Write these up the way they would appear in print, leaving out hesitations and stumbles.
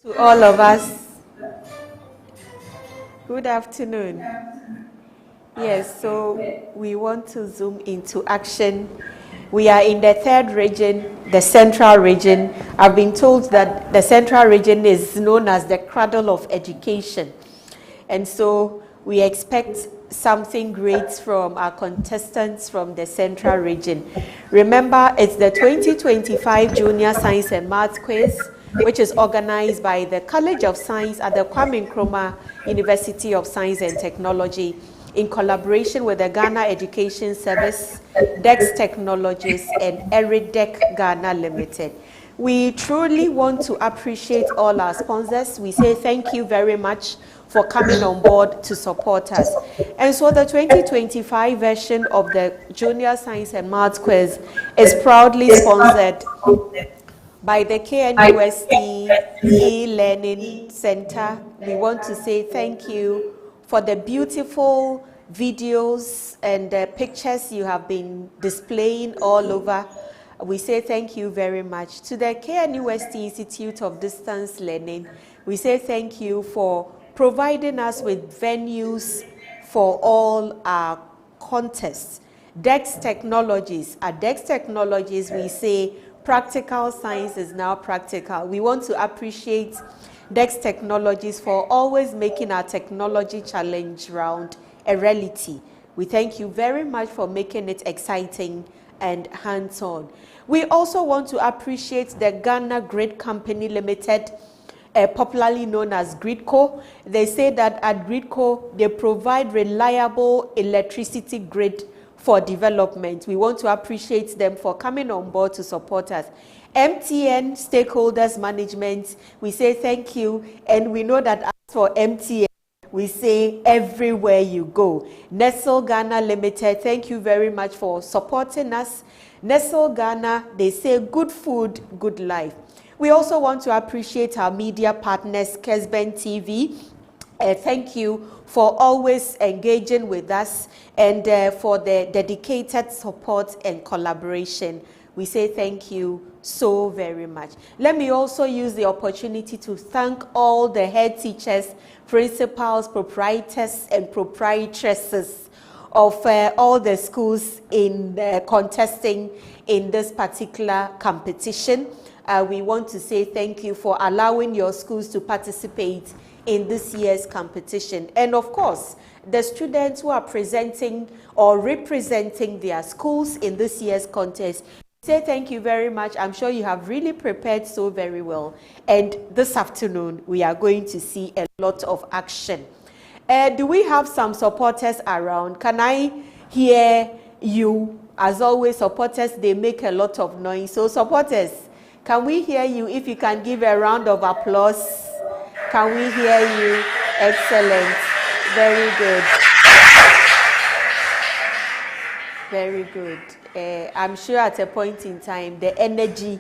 To all of us, good afternoon. Yes, so we want to zoom into action. We are in the third region, the central region. I've been told that the central region is known as the cradle of education. And so we expect something great from our contestants from the central region. Remember, it's the 2025 Junior Science and Maths Quiz, which is organized by the College of Science at the Kwame Nkrumah University of Science and Technology in collaboration with the Ghana Education Service, Dex Technologies, and Eridec Ghana Limited. We truly want to appreciate all our sponsors. We say thank you very much for coming on board to support us. And so the 2025 version of the Junior Science and Maths Quiz is proudly sponsored by the KNUST e-Learning Center. We want to say thank you for the beautiful videos and pictures you have been displaying all over. We say thank you very much. To the KNUST Institute of Distance Learning, we say thank you for providing us with venues for all our contests. Dex Technologies. At Dex Technologies, we say practical science is now practical. We want to appreciate Dex Technologies for always making our technology challenge round a reality. We thank you very much for making it exciting and hands-on. We also want to appreciate the Ghana Grid Company Limited, popularly known as GridCo. They say that at GridCo, they provide reliable electricity grid for development. We want to appreciate them for coming on board to support us. MTN Stakeholders Management, we say thank you, and we know that as for MTN, we say everywhere you go. Nestle Ghana Limited, thank you very much for supporting us. Nestle Ghana, they say good food, good life. We also want to appreciate our media partners, Kesben TV. Thank you for always engaging with us and for the dedicated support and collaboration. We say thank you so very much. Let me also use the opportunity to thank all the head teachers, principals, proprietors, and proprietresses of all the schools in contesting in this particular competition. We want to say thank you for allowing your schools to participate in this year's competition. And of course, the students who are presenting or representing their schools in this year's contest, say thank you very much. I'm sure you have really prepared so very well. And this afternoon, we are going to see a lot of action. Do we have some supporters around? Can I hear you? As always, supporters, they make a lot of noise. So supporters, can we hear you? If you can give a round of applause. Can we hear you? Excellent. Very good. Very good. I'm sure at a point in time, the energy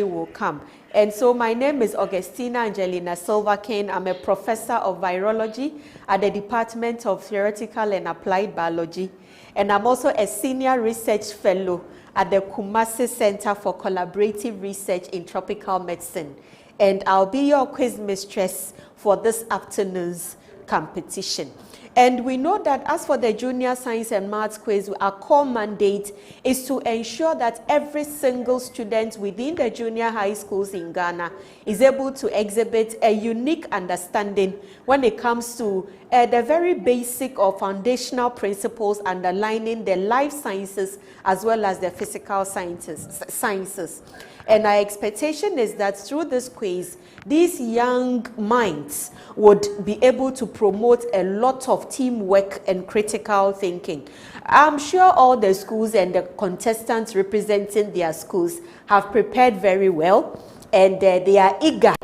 will come. And so my name is Augustina Angelina Silverkin. I'm a professor of virology at the Department of Theoretical and Applied Biology. And I'm also a senior research fellow at the Kumasi Center for Collaborative Research in Tropical Medicine. And I'll be your quiz mistress for this afternoon's competition. And we know that as for the Junior Science and Maths Quiz, our core mandate is to ensure that every single student within the junior high schools in Ghana is able to exhibit a unique understanding when it comes to the very basic or foundational principles underlining the life sciences as well as the physical sciences. And our expectation is that through this quiz, these young minds would be able to promote a lot of teamwork and critical thinking. I'm sure all the schools and the contestants representing their schools have prepared very well, and they are eager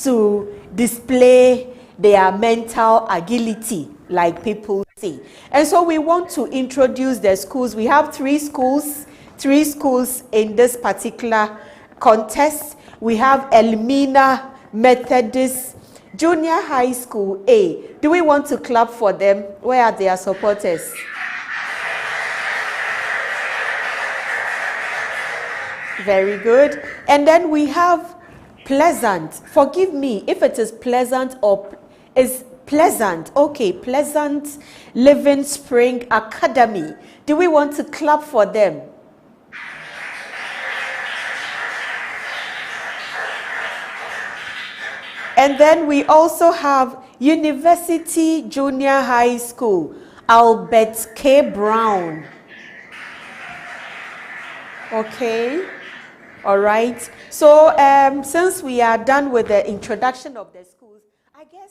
to display their mental agility, like people say. And so we want to introduce the schools. We have three schools in this particular contest. We have Elmina Methodist Junior High School A. Do we want to clap for them? Where are their supporters? Very good. And then we have Pleasant. Forgive me if it is pleasant or is pleasant. Okay, Pleasant Living Spring Academy. Do we want to clap for them? And then we also have University Junior High School, Albert K. Brown. Okay, all right. So since we are done with the introduction of the schools, I guess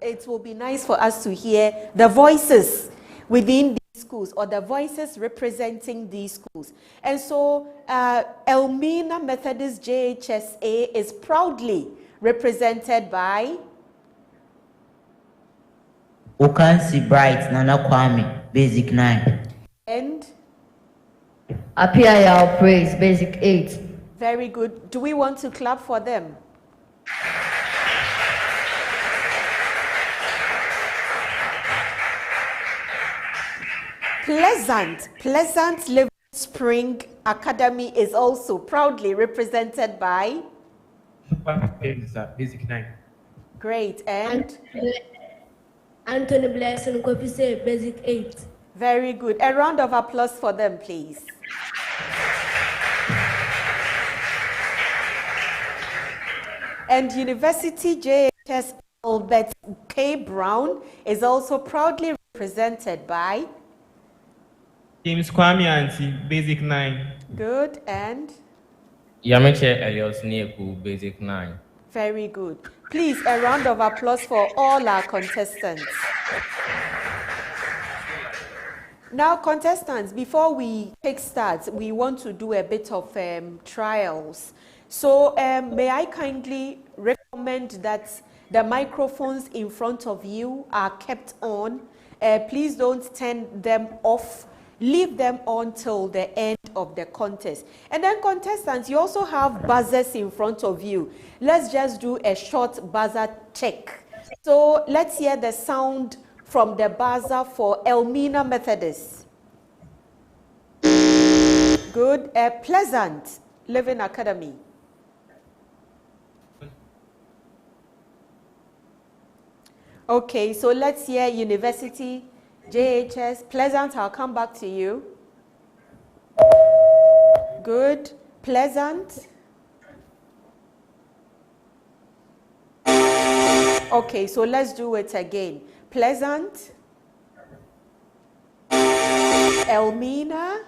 it will be nice for us to hear the voices within these schools or the voices representing these schools. And so Elmina Methodist JHSA is proudly represented by Okansi Bright Nana Kwame, Basic 9. And Apia Praise, Basic 8. Very good. Do we want to clap for them? Pleasant Living Spring Academy is also proudly represented by Basic 9. Great. And Anthony Blessing, Kopise, Basic 8. Very good. A round of applause for them, please. And University JHS Albert K. Brown is also proudly represented by James Kwame Auntie, Basic 9. Good. And Jsmq, Basic 9. very good. Please, a round of applause for all our contestants. Now, contestants, before we take start, we want to do a bit of trials. So, may I kindly recommend that the microphones in front of you are kept on. Please don't turn them off. Leave them on till the end of the contest. And then, contestants, you also have buzzers in front of you. Let's just do a short buzzer check. So, let's hear the sound from the buzzer for Elmina Methodist. Good. Pleasant Living Academy. Okay, so let's hear University JHS. Pleasant, I'll come back to you. Good. Pleasant. Okay, so let's do it again. Pleasant. Elmina.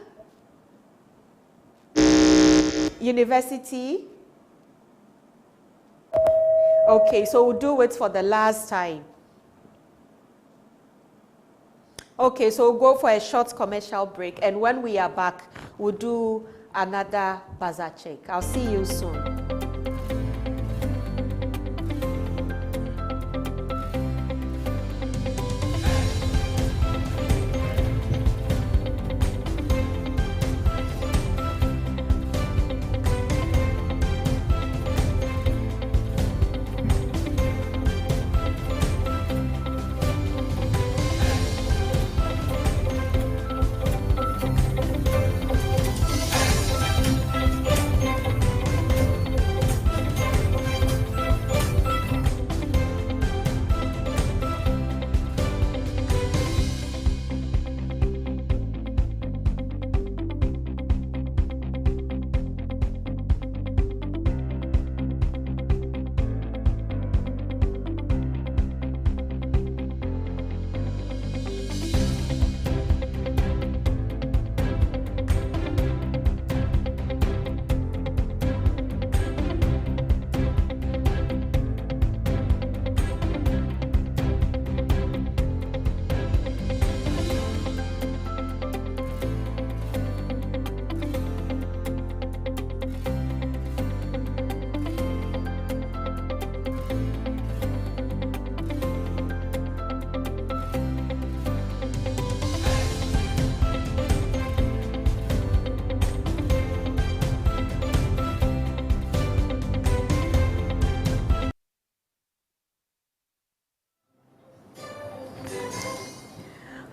University. Okay, so we'll do it for the last time. Okay, so we'll go for a short commercial break, and when we are back, we'll do another buzzer check. I'll see you soon.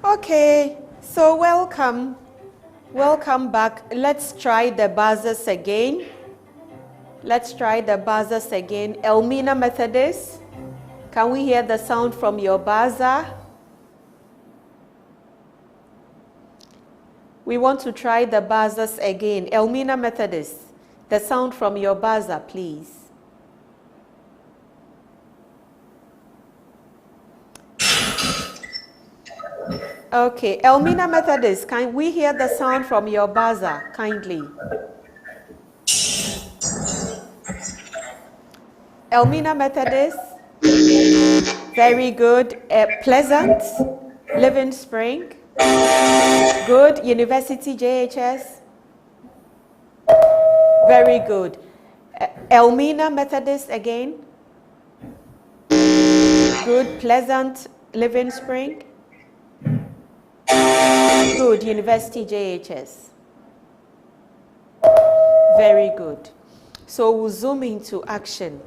Okay, so welcome back. Let's try the buzzers again. Let's try the buzzers again. Elmina Methodist, can we hear the sound from your buzzer? We want to try the buzzers again. Elmina Methodist, the sound from your buzzer, please. Okay, Elmina Methodist, can we hear the sound from your buzzer, kindly? Elmina Methodist, very good. Pleasant, Living Spring, good. University JHS, very good. Elmina Methodist again, good. Pleasant, Living Spring, good. University JHS, very good. So we'll zoom into action.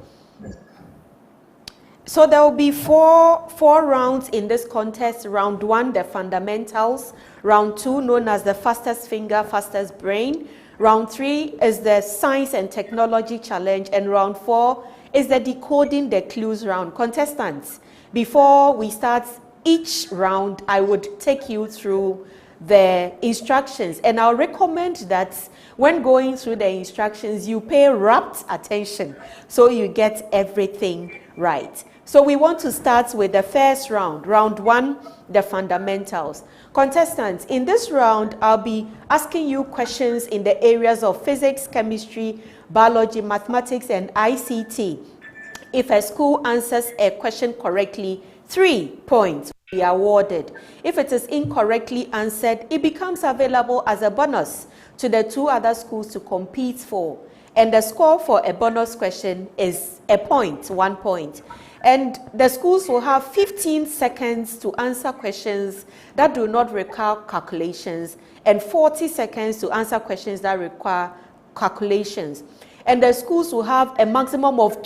So there will be four rounds in this contest. Round 1, the fundamentals. Round 2, known as the fastest finger, fastest brain. Round 3 is the science and technology challenge. And round 4 is the decoding the clues round. Contestants, before we start each round, I would take you through the instructions. And I'll recommend that when going through the instructions, you pay rapt attention so you get everything right. So we want to start with the first round, round 1, the fundamentals. Contestants, in this round, I'll be asking you questions in the areas of physics, chemistry, biology, mathematics, and ICT. If a school answers a question correctly, 3 points will be awarded. If it is incorrectly answered, it becomes available as a bonus to the 2 other schools to compete for. And the score for a bonus question is a point, 1 point. And the schools will have 15 seconds to answer questions that do not require calculations and 40 seconds to answer questions that require calculations. And the schools will have a maximum of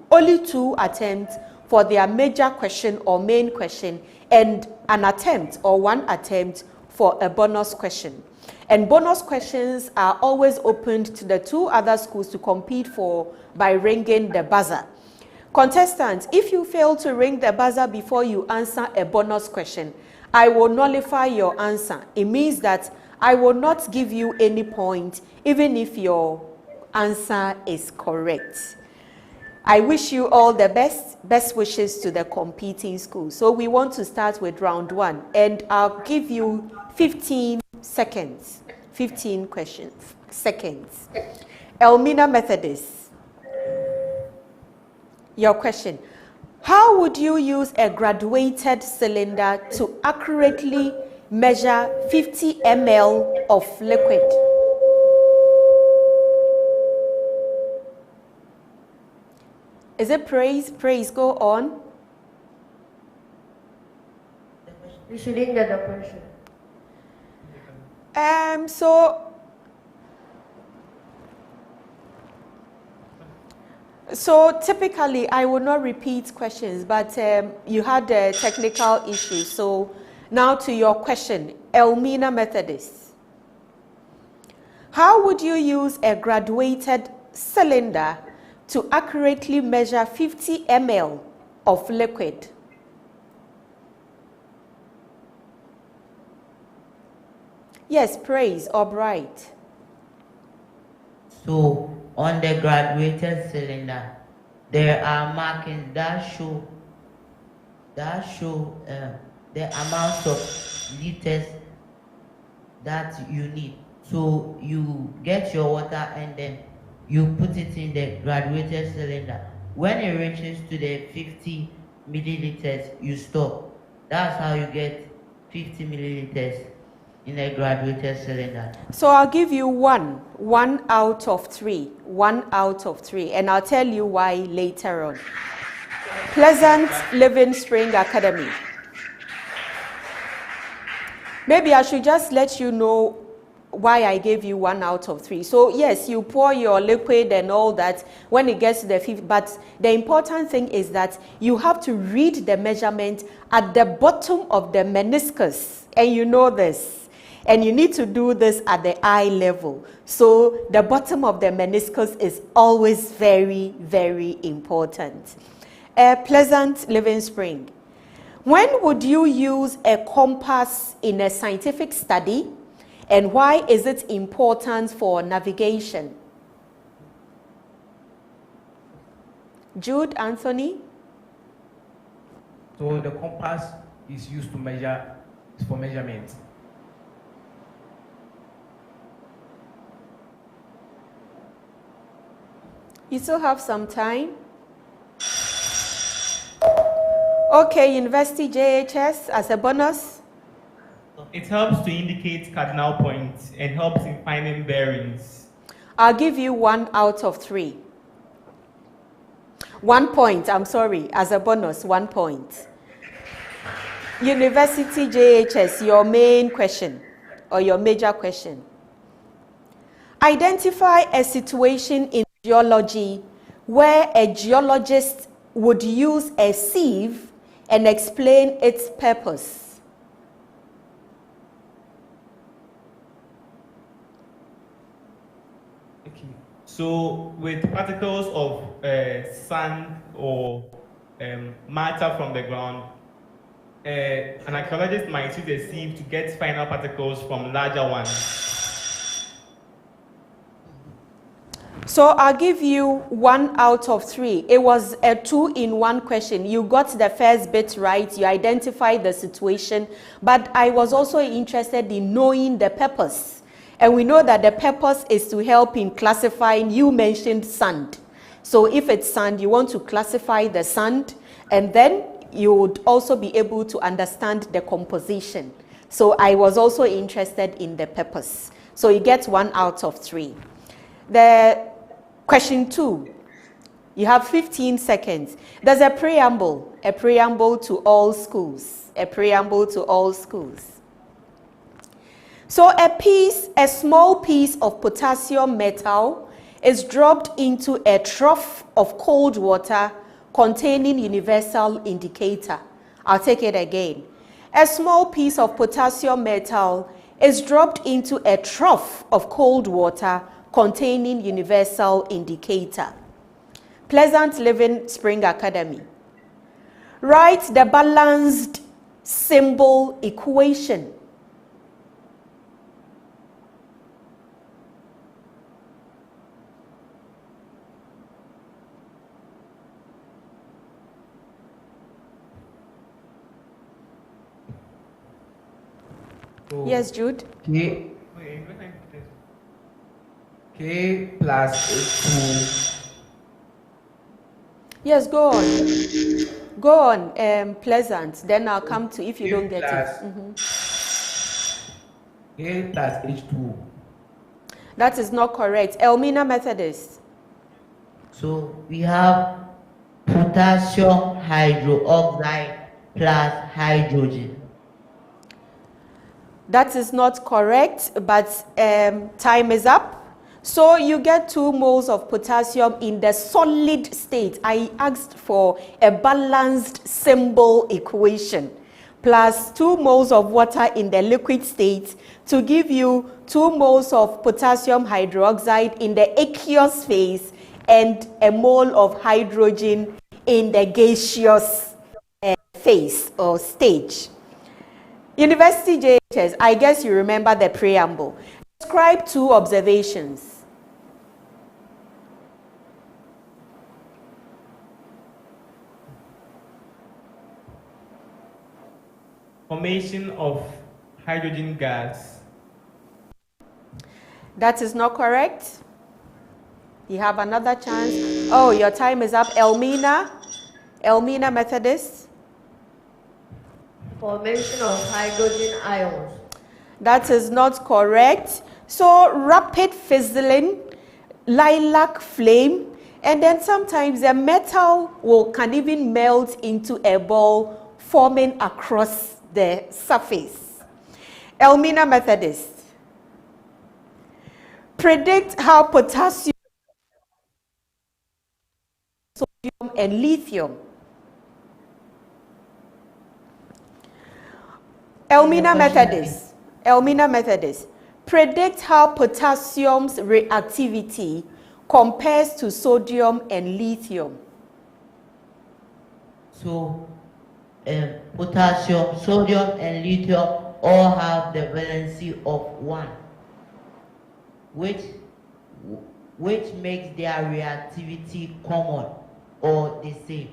only two attempts for their major question or main question, and an attempt or 1 attempt for a bonus question. And bonus questions are always opened to the 2 other schools to compete for by ringing the buzzer. Contestants, if you fail to ring the buzzer before you answer a bonus question, I will nullify your answer. It means that I will not give you any point, even if your answer is correct. I wish you all the best wishes to the competing schools. So we want to start with round 1, and I'll give you 15 seconds. 15 seconds. Elmina Methodist, your question. How would you use a graduated cylinder to accurately measure 50 ml of liquid? Is it praise? Praise, go on. You shouldn't get the question. So typically I will not repeat questions, but you had a technical issue. So now to your question, Elmina Methodist. How would you use a graduated cylinder to accurately measure 50 ml of liquid? Yes, praise or bright. So on the graduated cylinder, there are markings that show the amount of liters that you need. So you get your water and then you put it in the graduated cylinder. When it reaches to the 50 milliliters, you stop. That's how you get 50 milliliters in a graduated cylinder. So I'll give you one out of 3, 1 out of 3, and I'll tell you why later on. Pleasant Living Spring Academy. Maybe I should just let you know why I gave you 1 out of 3. So yes, you pour your liquid and all that when it gets to the 50, but the important thing is that you have to read the measurement at the bottom of the meniscus, and you know this. And you need to do this at the eye level. So the bottom of the meniscus is always very, very important. Pleasant Living Spring. When would you use a compass in a scientific study, and why is it important for navigation? Jude, Anthony? So the compass is used to measure, for measurement. You still have some time. Okay, University JHS as a bonus. It helps to indicate cardinal points and helps in finding bearings. I'll give you 1 out of 3. 1 point, I'm sorry, as a bonus, 1 point. University JHS, your main question or your major question. Identify a situation in geology where a geologist would use a sieve and explain its purpose. Okay. So with particles of sand or matter from the ground, an archaeologist might use a sieve to get final particles from larger ones. So I'll give you 1 out of 3. It was a 2-in-1 question. You got the first bit right. You identified the situation. But I was also interested in knowing the purpose. And we know that the purpose is to help in classifying. You mentioned sand. So if it's sand, you want to classify the sand. And then you would also be able to understand the composition. So I was also interested in the purpose. So you get 1 out of 3. The question 2, you have 15 seconds. There's a preamble to all schools, a preamble to all schools. So a small piece of potassium metal is dropped into a trough of cold water containing universal indicator. I'll take it again. A small piece of potassium metal is dropped into a trough of cold water containing universal indicator. Pleasant Living Spring Academy. Write the balanced symbol equation. So Yes, Jude? K plus 2. Yes, go on. Go on, Pleasant. Then I'll come to if you don't get it. K plus H2. That is not correct. Elmina Methodist. So we have potassium hydroxide plus hydrogen. That is not correct, but time is up. So you get 2 moles of potassium in the solid state. I asked for a balanced symbol equation plus 2 moles of water in the liquid state to give you 2 moles of potassium hydroxide in the aqueous phase and a mole of hydrogen in the gaseous phase or stage. University JHS, I guess you remember the preamble. Describe 2 observations. Formation of hydrogen gas. That is not correct. You have another chance. Oh, your time is up. Elmina Methodist. Formation of hydrogen ions. That is not correct. So rapid fizzling, lilac flame, and then sometimes the metal can even melt into a ball forming across the surface. Elmina Methodist. Predict how potassium, sodium, and lithium. Elmina Methodist. Elmina Methodist. Predict how potassium's reactivity compares to sodium and lithium. So, potassium, sodium, and lithium all have the valency of 1, which makes their reactivity common or the same.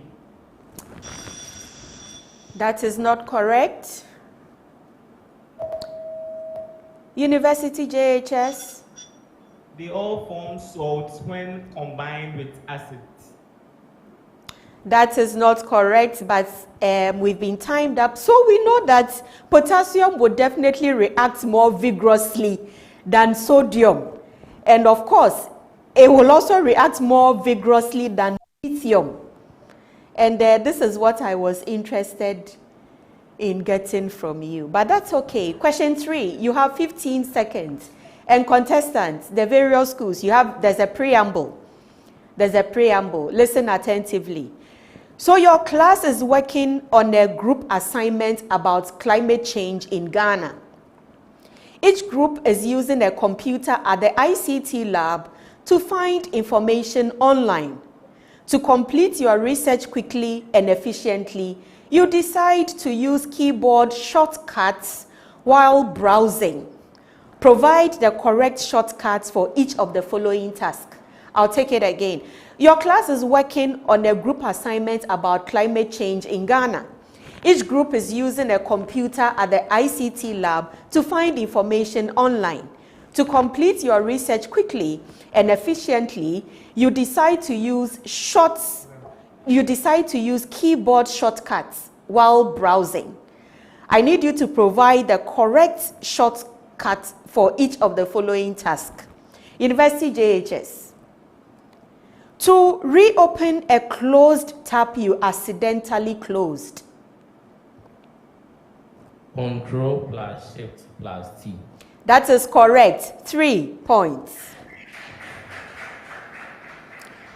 That is not correct. University JHS. They all form salts when combined with acids. That is not correct, but we've been timed up. So we know that potassium would definitely react more vigorously than sodium. And of course, it will also react more vigorously than lithium. And this is what I was interested in getting from you. But that's okay. Question 3, you have 15 seconds. And contestants, the various schools, there's a preamble. There's a preamble. Listen attentively. So your class is working on a group assignment about climate change in Ghana. Each group is using a computer at the ICT lab to find information online. To complete your research quickly and efficiently, you decide to use keyboard shortcuts while browsing. Provide the correct shortcuts for each of the following tasks. I'll take it again. Your class is working on a group assignment about climate change in Ghana. Each group is using a computer at the ICT lab to find information online. To complete your research quickly and efficiently, you decide to use keyboard shortcuts while browsing. I need you to provide the correct shortcut for each of the following tasks. University JHS. To reopen a closed tab you accidentally closed. Control plus Shift plus T. That is correct. 3 points.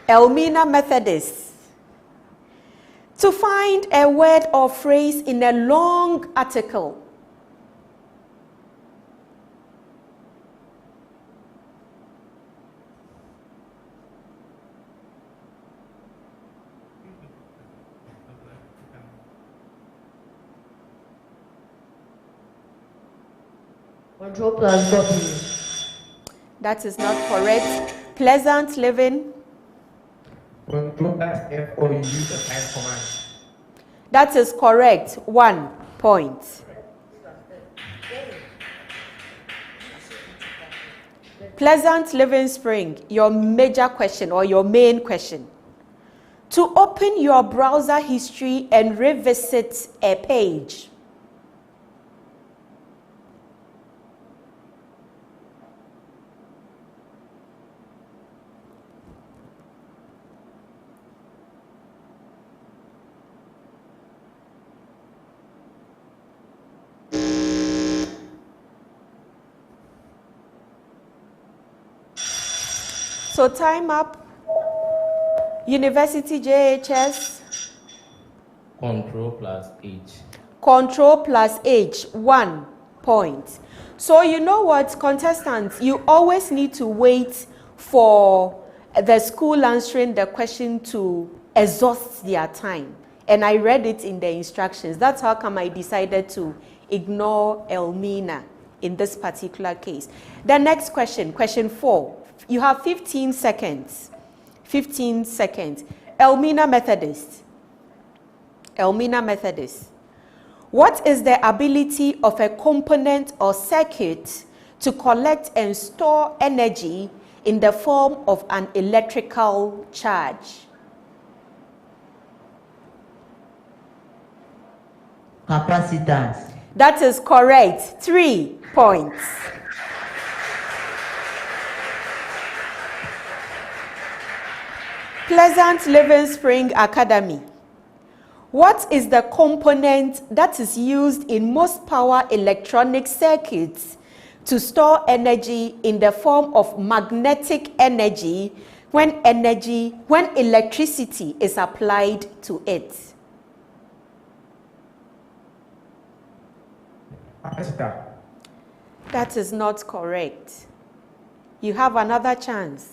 Elmina Methodist. To find a word or phrase in a long article. Control plus W. That is not correct. Pleasant living. Control plus F or use the type command. That is correct. 1 point. Pleasant Living Spring, your major question or your main question. To open your browser history and revisit a page. So time up. University JHS. Control plus H. Control plus H, 1 point. So you know what, contestants, you always need to wait for the school answering the question to exhaust their time. And I read it in the instructions. That's how come I decided to ignore Elmina in this particular case. The next question, question 4. You have 15 seconds. 15 seconds. Elmina Methodist. Elmina Methodist. What is the ability of a component or circuit to collect and store energy in the form of an electrical charge? Capacitance. That is correct. 3 points. Pleasant Living Spring Academy. What is the component that is used in most power electronic circuits to store energy in the form of magnetic energy when electricity is applied to it? Capacitor. That is not correct. You have another chance.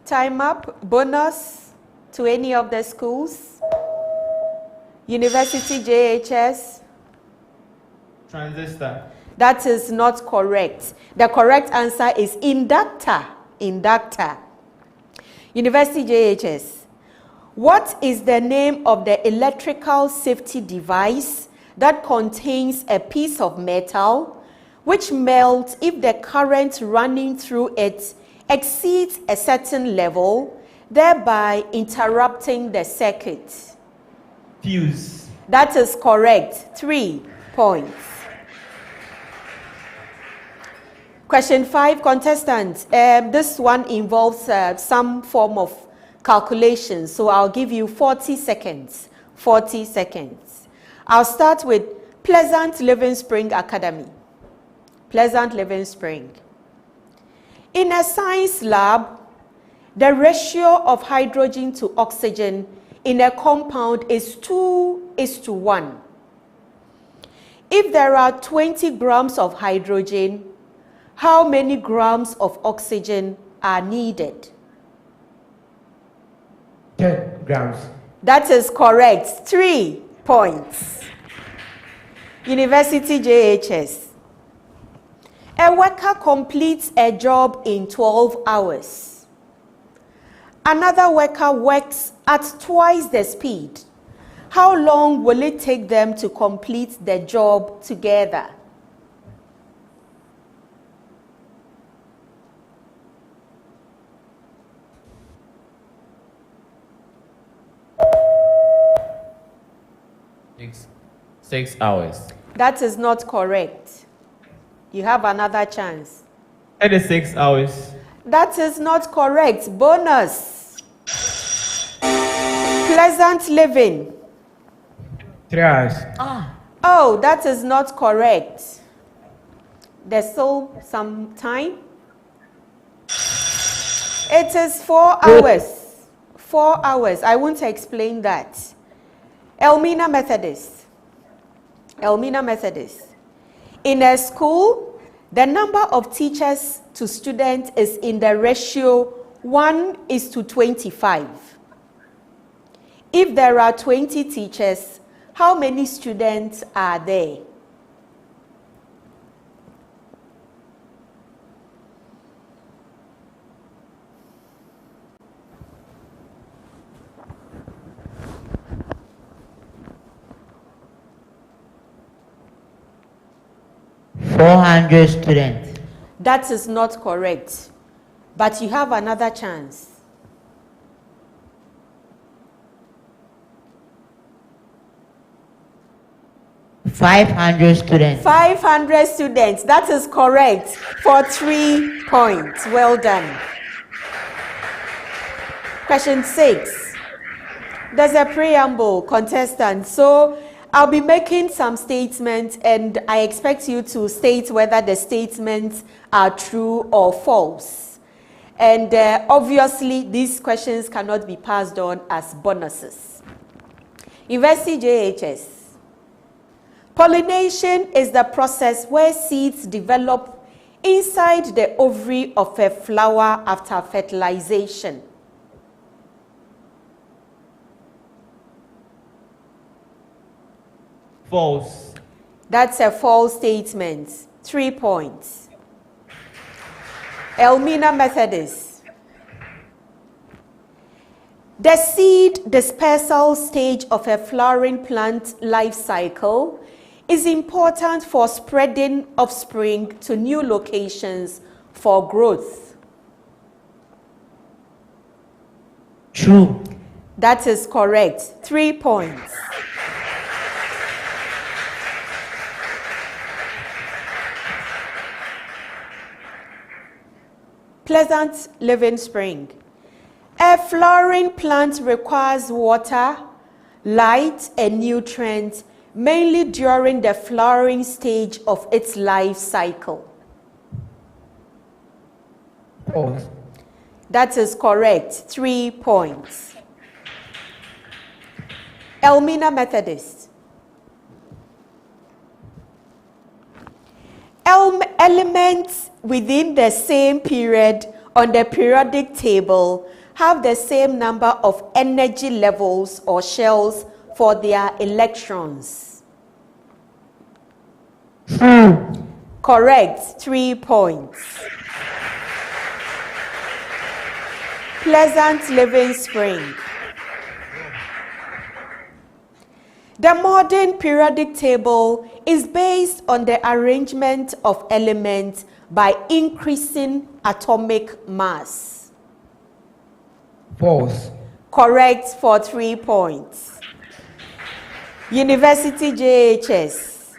Time up. Bonus to any of the schools. University JHS. Transistor. That is not correct. The correct answer is inductor. Inductor. University JHS. What is the name of the electrical safety device that contains a piece of metal which melts if the current running through it exceeds a certain level, thereby interrupting the circuit? Fuse. That is correct. 3 points. Question 5, contestant. This one involves some form of calculation, so I'll give you 40 seconds. 40 seconds. I'll start with Pleasant Living Spring Academy. Pleasant Living Spring. In a science lab, the ratio of hydrogen to oxygen in a compound is 2:1. If there are 20 grams of hydrogen, how many grams of oxygen are needed? 10 grams. That is correct. 3 points. University JHS. A worker completes a job in 12 hours. Another worker works at twice the speed. How long will it take them to complete the job together? Six hours. That is not correct. You have another chance. 36 hours. That is not correct. Bonus. Pleasant Living. 3 hours. Oh, that is not correct. There's still some time. It is 4 hours. 4 hours. I won't explain that. Elmina Methodist. Elmina Methodist. In a school, the number of teachers to students is in the ratio 1:25. If there are 20 teachers, how many students are there? $400 students. That is not correct, but you have another chance. $500 students. 500 students. That is correct for 3 points. Well done. Question 6. There's a preamble, contestant. So I'll be making some statements and I expect you to state whether the statements are true or false. And obviously, these questions cannot be passed on as bonuses. University JHS. Pollination is the process where seeds develop inside the ovary of a flower after fertilization. False. That's a false statement. 3 points. Elmina Methodist. The seed dispersal stage of a flowering plant life cycle is important for spreading offspring to new locations for growth. True. That is correct. 3 points. Pleasant Living Spring. A flowering plant requires water, light, and nutrients mainly during the flowering stage of its life cycle. False. That is correct. 3 points. Elmina Methodist. Elements within the same period on the periodic table have the same number of energy levels or shells for their electrons. Correct, 3 points. Pleasant Living Spring. The modern periodic table is based on the arrangement of elements by increasing atomic mass. False. Correct for 3 points. University JHS.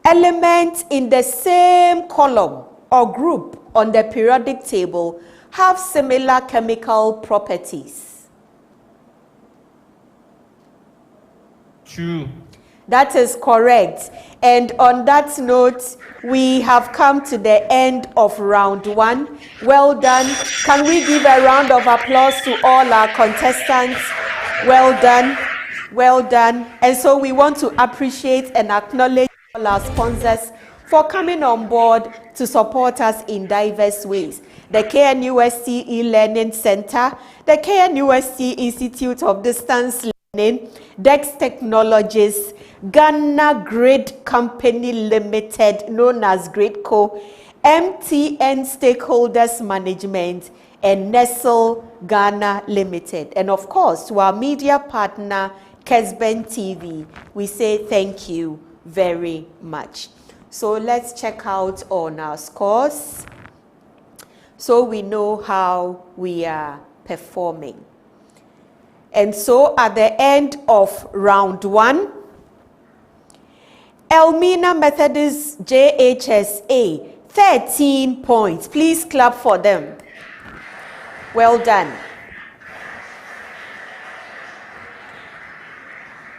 Elements in the same column or group on the periodic table have similar chemical properties. True. That is correct. And on that note, we have come to the end of round 1. Well done. Can we give a round of applause to all our contestants? Well done. Well done. And so we want to appreciate and acknowledge all our sponsors for coming on board to support us in diverse ways. The KNUST E-Learning Center, the KNUST Institute of Distance Learning, Dex Technologies, Ghana Grid Company Limited, known as Gridco, MTN Stakeholders Management, and Nestle Ghana Limited. And of course, to our media partner, Kesben TV, we say thank you very much. So let's check out on our scores so we know how we are performing. And so at the end of round 1, Elmina Methodist JHSA, 13 points. Please clap for them. Well done.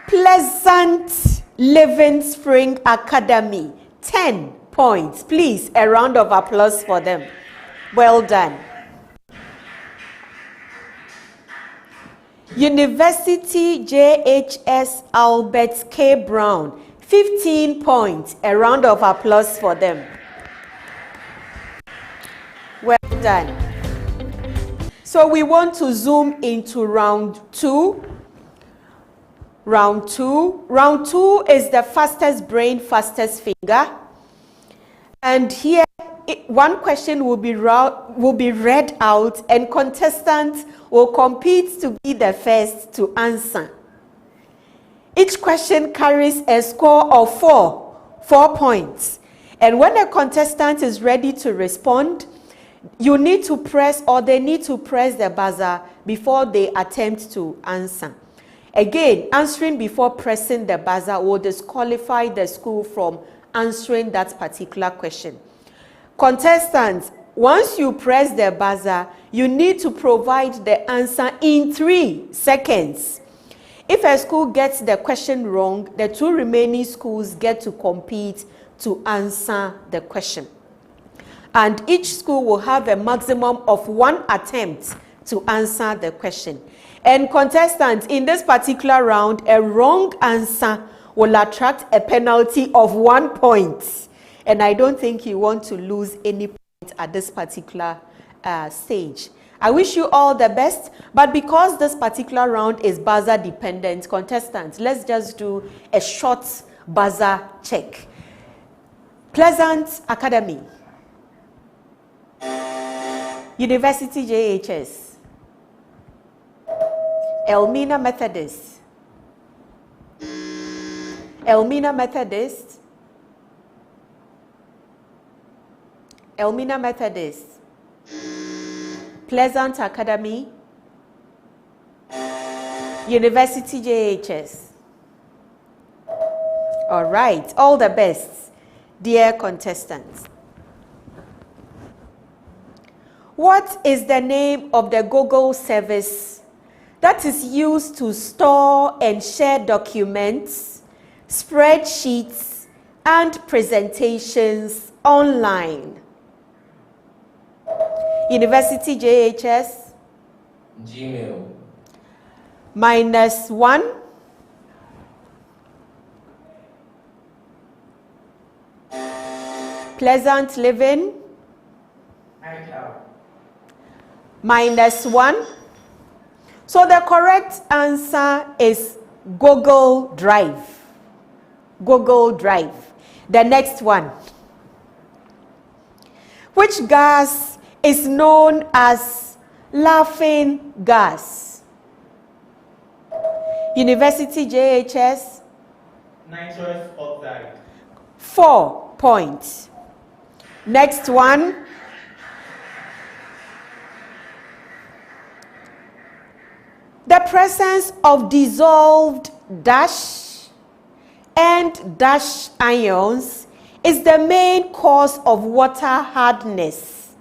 Pleasant Living Spring Academy, 10 points. Please, a round of applause for them. Well done. University JHS Albert K. Brown, 15 points. A round of applause for them. Well done. So we want to zoom into round 2. Round 2. Round 2 is the fastest brain, fastest finger. And here, one question will be read out, and contestants will compete to be the first to answer. Each question carries a score of 4 points. And when a contestant is ready to respond, you need to press, or they need to press the buzzer before they attempt to answer. Again, answering before pressing the buzzer will disqualify the school from answering that particular question. Contestants, once you press the buzzer, you need to provide the answer in 3 seconds. If a school gets the question wrong, the 2 remaining schools get to compete to answer the question. And each school will have a maximum of 1 attempt to answer the question. And contestants, in this particular round, a wrong answer will attract a penalty of 1 point. And I don't think you want to lose any points at this particular stage. I wish you all the best, but because this particular round is buzzer dependent, contestants, let's just do a short buzzer check. Pleasant Academy. University JHS. Elmina Methodist. Elmina Methodist. Elmina Methodist. Pleasant Academy. University JHS. All right, all the best, dear contestants. What is the name of the Google service that is used to store and share documents, spreadsheets, and presentations online? University JHS. Gmail. minus 1. Pleasant living, minus 1. So the correct answer is Google Drive. Google Drive. The next one. Which gas is known as laughing gas? University JHS? Nitrous oxide. 4 points. Next one. The presence of dissolved dash and dash ions is the main cause of water hardness.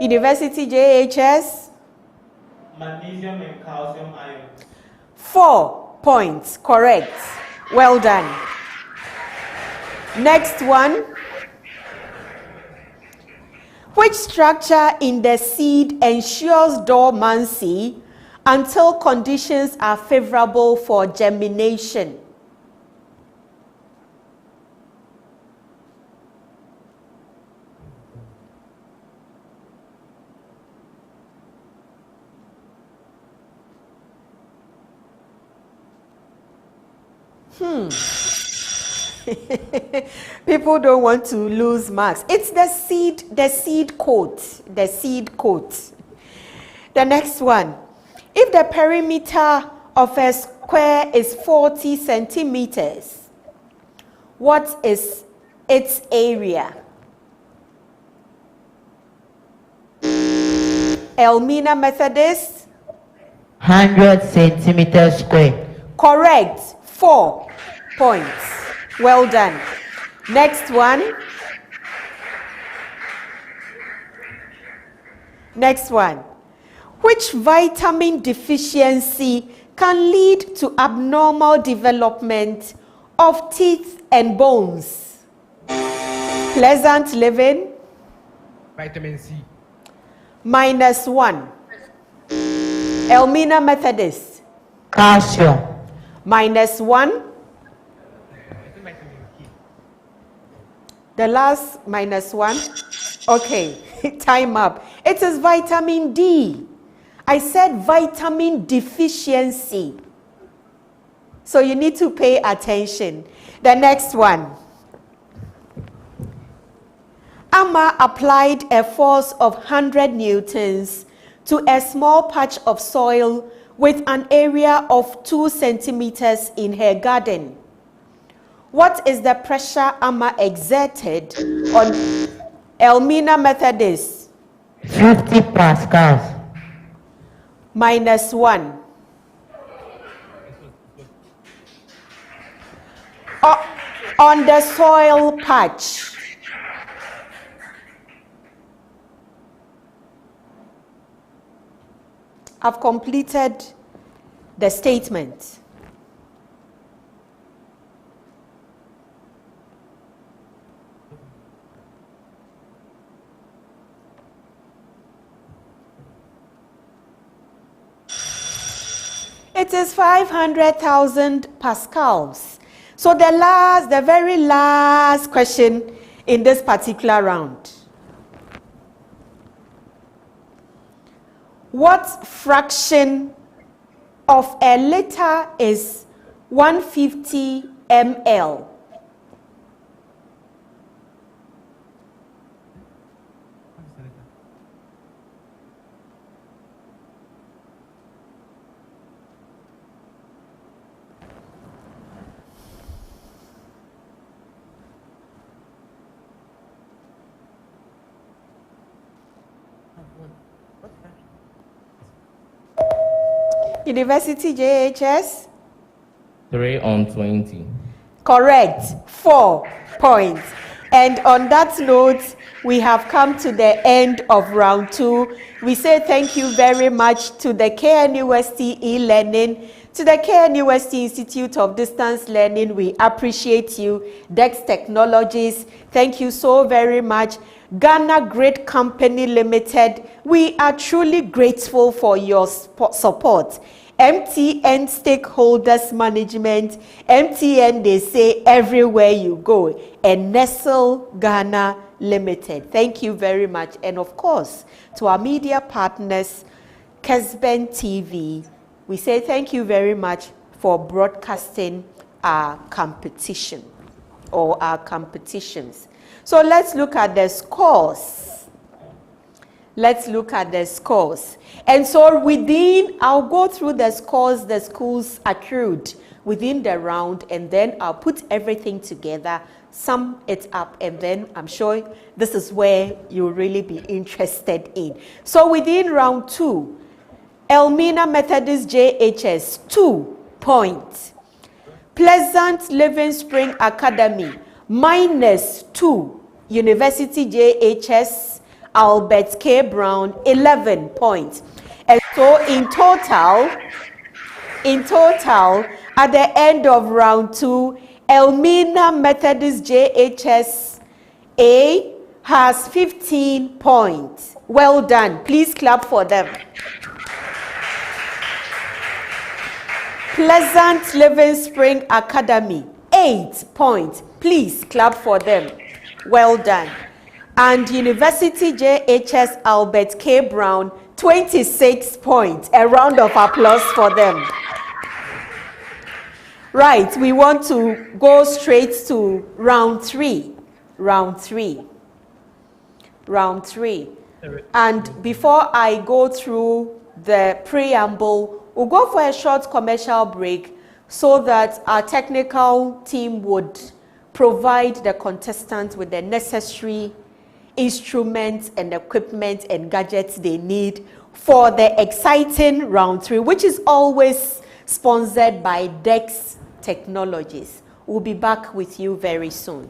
University JHS? Magnesium and calcium ions. 4 points, correct. Well done. Next one. Which structure in the seed ensures dormancy until conditions are favorable for germination? People don't want to lose marks. It's the seed coat. The seed coat. The next one. If the perimeter of a square is 40 centimeters, what is its area? Elmina Methodist? 100 centimeters square. Correct. 4 points. Well done. Next one. Next one. Which vitamin deficiency can lead to abnormal development of teeth and bones? Pleasant living? Vitamin C. Minus 1. Elmina Methodist? Calcium. Minus 1. The last minus 1. Okay, time up. It is vitamin D. I said vitamin deficiency. So you need to pay attention. The next one. Amma applied a force of 100 newtons to a small patch of soil with an area of 2 centimeters in her garden. What is the pressure Amma exerted on Elmina Methodist? 50 pascals. Minus 1. On the soil patch. I've completed the statement. It is 500,000 pascals. So the very last question in this particular round. What fraction of a liter is 150 ml? University JHS? 3 on 20. Correct. 4 points. And on that note, we have come to the end of round 2. We say thank you very much to the KNUST e-learning To the KNUST Institute of Distance Learning, we appreciate you. Dex Technologies, thank you so very much. Ghana Great Company Limited, we are truly grateful for your support. MTN Stakeholders Management, MTN, they say everywhere you go. And Nestle Ghana Limited, thank you very much. And of course, to our media partners, Kesben TV, we say thank you very much for broadcasting our competition or our competitions. So let's look at the scores. Let's look at the scores. And so I'll go through the scores the schools accrued within the round, and then I'll put everything together, sum it up, and then I'm sure this is where you'll really be interested in. So within round 2, Elmina Methodist JHS, 2 points. Pleasant Living Spring Academy, -2. University JHS, Albert K. Brown, 11 points. And so in total, at the end of round 2, Elmina Methodist JHS A has 15 points. Well done. Please clap for them. Pleasant Living Spring Academy, 8 points. Please clap for them. Well done. And University JHS Albert K. Brown, 26 points. A round of applause for them. Right, we want to go straight to round 3. Round 3. And before I go through the preamble, we'll go for a short commercial break so that our technical team would provide the contestants with the necessary instruments and equipment and gadgets they need for the exciting round 3, which is always sponsored by Dex Technologies. We'll be back with you very soon.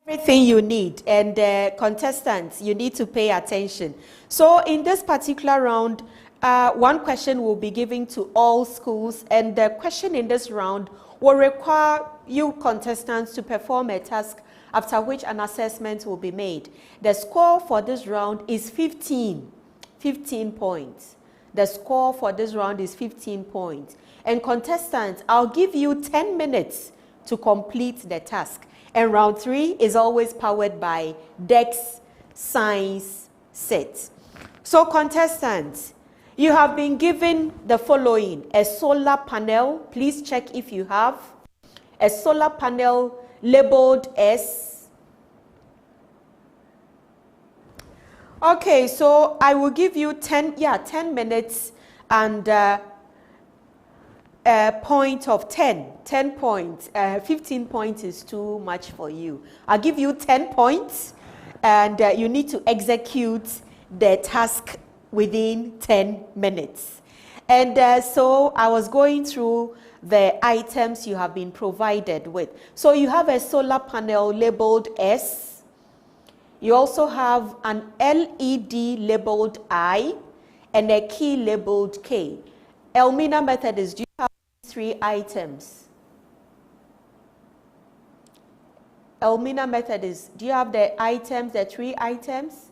Everything you need, and contestants, you need to pay attention. So in this particular round, one question will be given to all schools, and the question in this round will require you contestants to perform a task, after which an assessment will be made. The score for this round is 15 points. The score for this round is 15 points. And contestants, I'll give you 10 minutes to complete the task. And round 3 is always powered by Dex Science Set. So contestants, you have been given the following: a solar panel. Please check if you have a solar panel labeled S. Okay, so I will give you 10 minutes and a point of 10 points. 15 points is too much for you. I'll give you 10 points, and you need to execute the task within 10 minutes. And so I was going through the items you have been provided with. So you have a solar panel labeled S. You also have an LED labeled I and a key labeled K. Elmina Methodist, do you have 3 items? Elmina Methodist, do you have the items, the 3 items?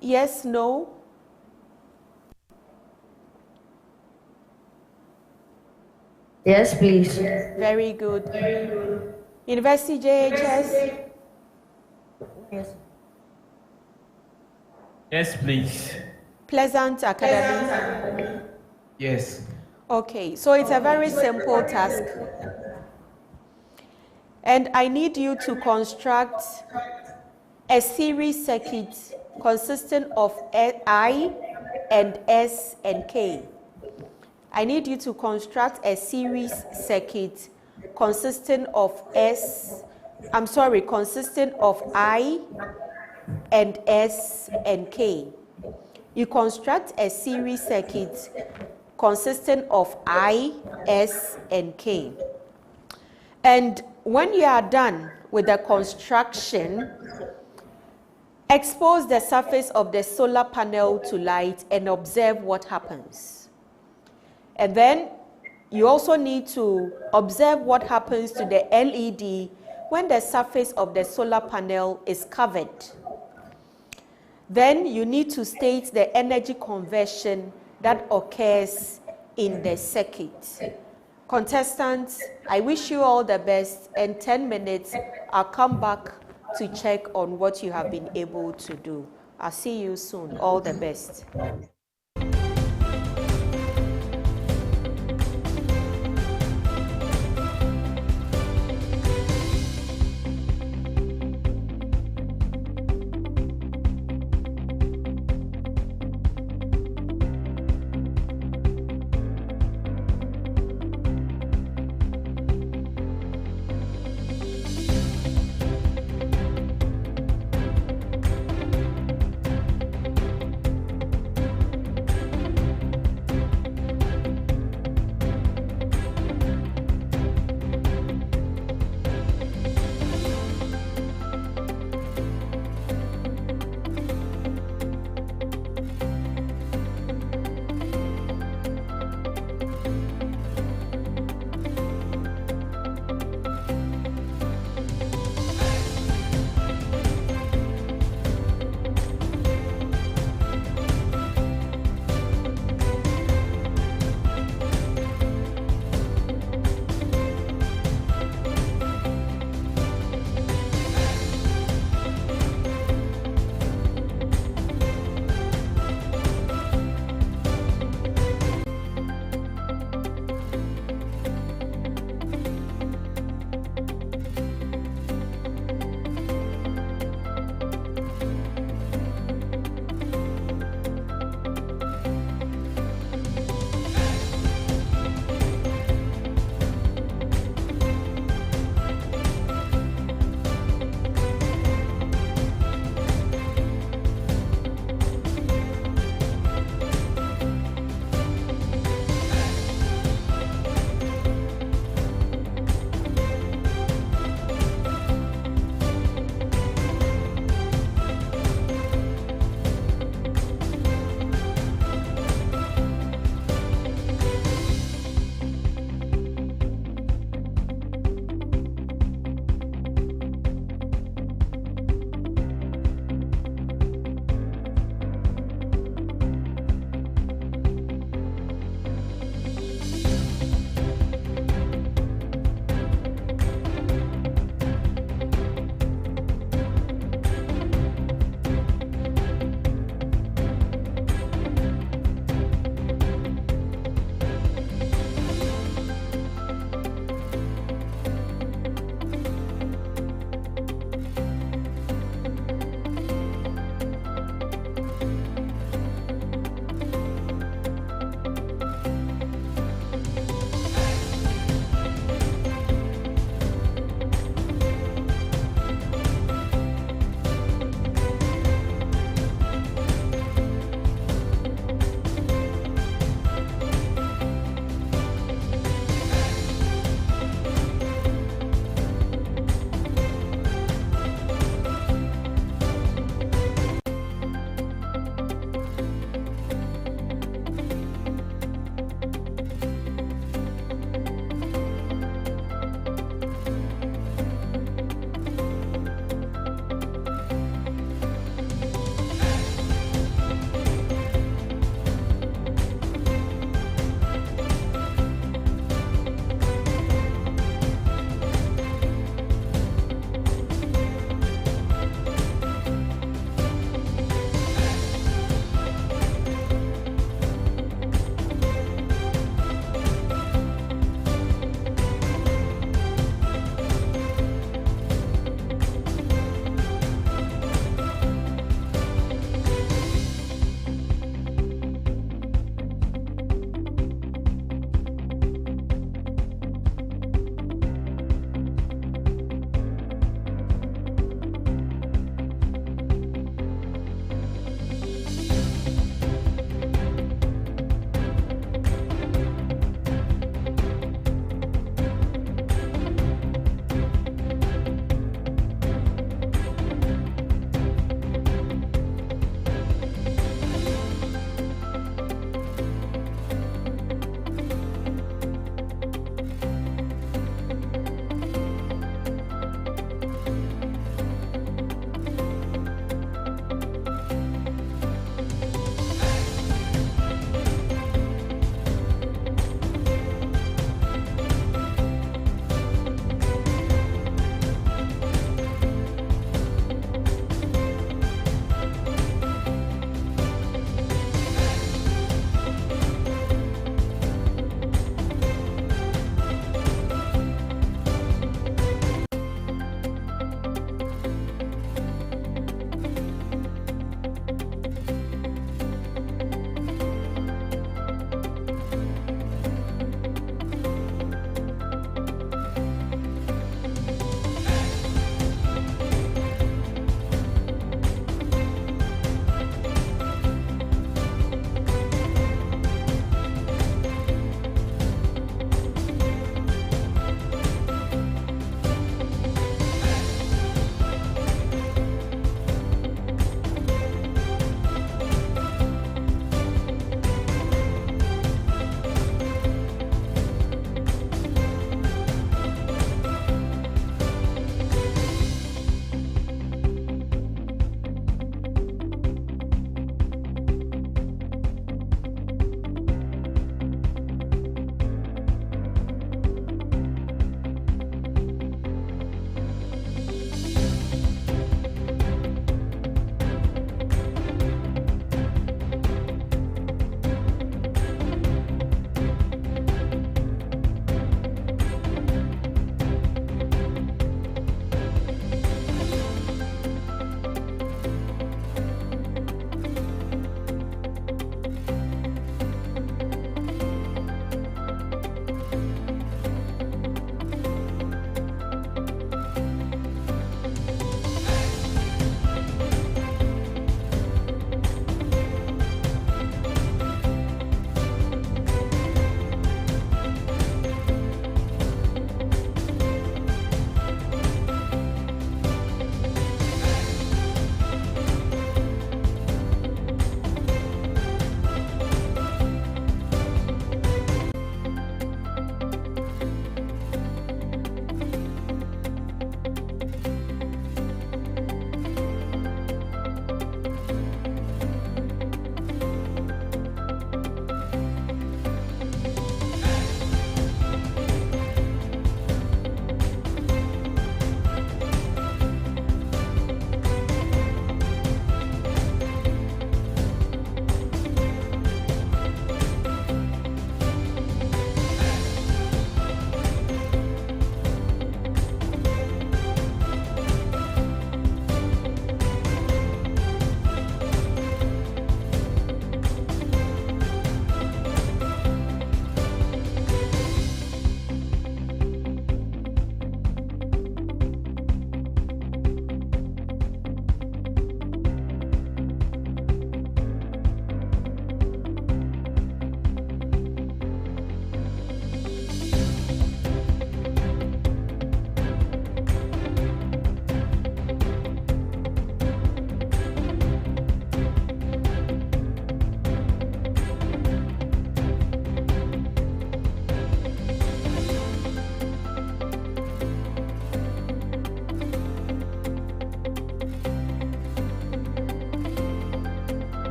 Yes, no? Yes, please. Very good. University JHS? Yes. Yes, please. Pleasant Academy? Yes. Okay, so it's a very simple task. And I need you to construct a series circuit consisting of I and S and K. I need you to construct a series circuit consisting of consisting of I and S and K. You construct a series circuit consisting of I, S, and K. And when you are done with the construction, expose the surface of the solar panel to light and observe what happens. And then you also need to observe what happens to the LED when the surface of the solar panel is covered. Then you need to state the energy conversion that occurs in the circuit. Contestants, I wish you all the best. In 10 minutes, I'll come back to check on what you have been able to do. I'll see you soon. All the best.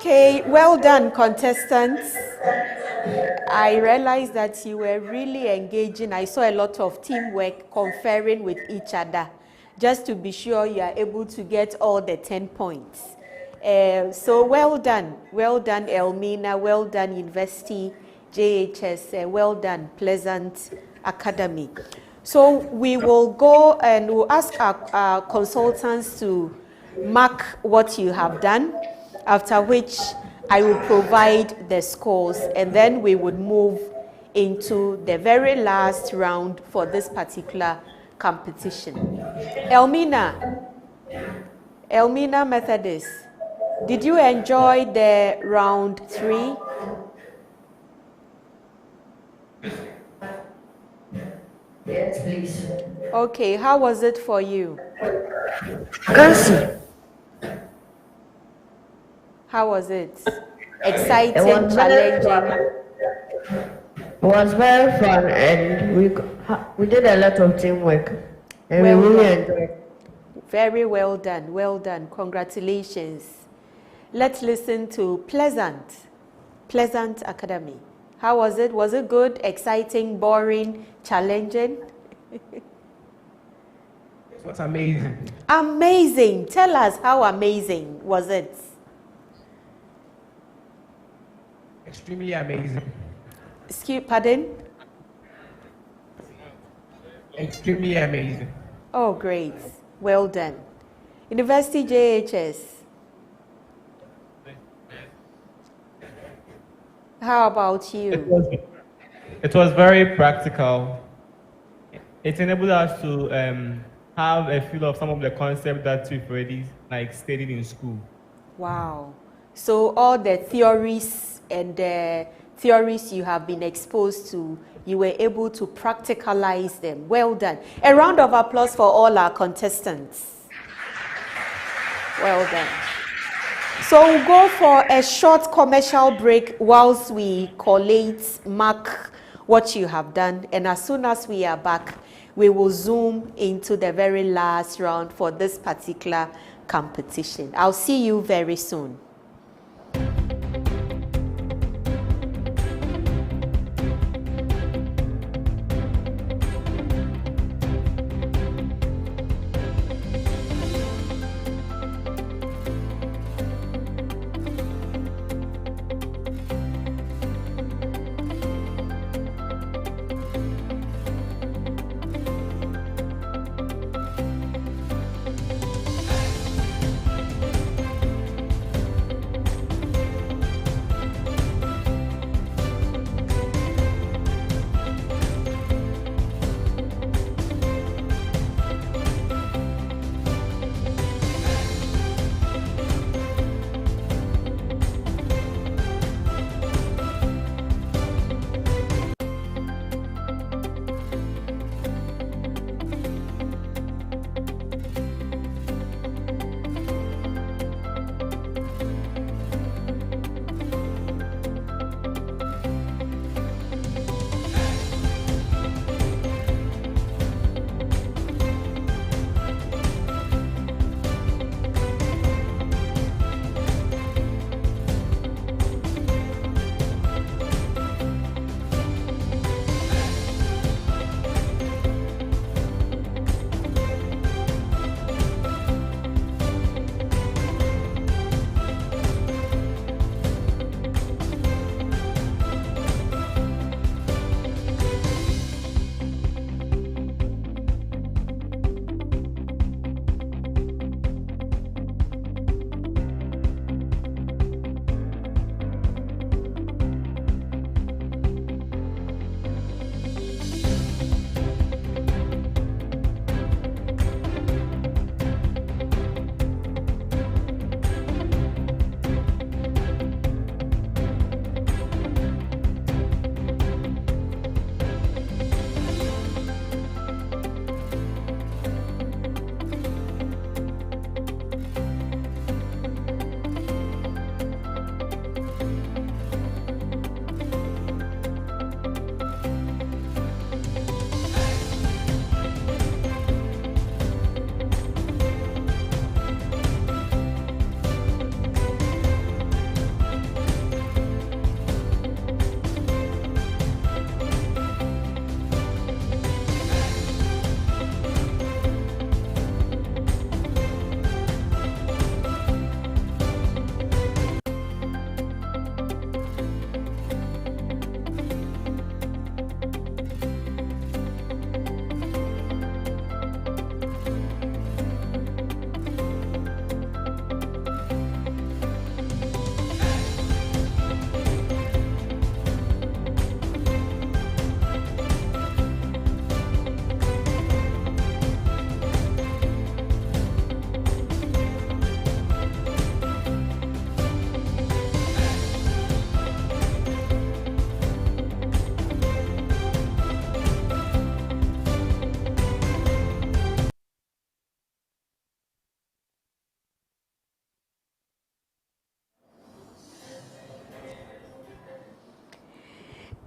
Okay, well done, contestants. I realized that you were really engaging. I saw a lot of teamwork, conferring with each other, just to be sure you are able to get all the 10 points. So well done, Elmina, well done, University, JHS, well done, Pleasant Academy. So we will go and we'll ask our consultants to mark what you have done, after which I will provide the scores, and then we would move into the very last round for this particular competition. Elmina Methodist, did you enjoy the round 3? Yes, please. Okay, how was it for you? How was it? Exciting, challenging? It was very fun, and we did a lot of teamwork, and Well we really done. enjoyed it. Very well done, congratulations. Let's listen to Pleasant Academy. How was it? Was it good, exciting, boring, challenging? It was amazing. Amazing. Tell us how amazing was it? Extremely amazing. Pardon? Extremely amazing. Oh, great. Well done. University JHS. How about you? It was very practical. It enabled us to have a feel of some of the concepts that we've already studied in school. Wow. So all the theories and the theories you have been exposed to, you were able to practicalize them. Well done. A round of applause for all our contestants. Well done. So we'll go for a short commercial break whilst we collate, mark what you have done. And as soon as we are back, we will zoom into the very last round for this particular competition. I'll see you very soon.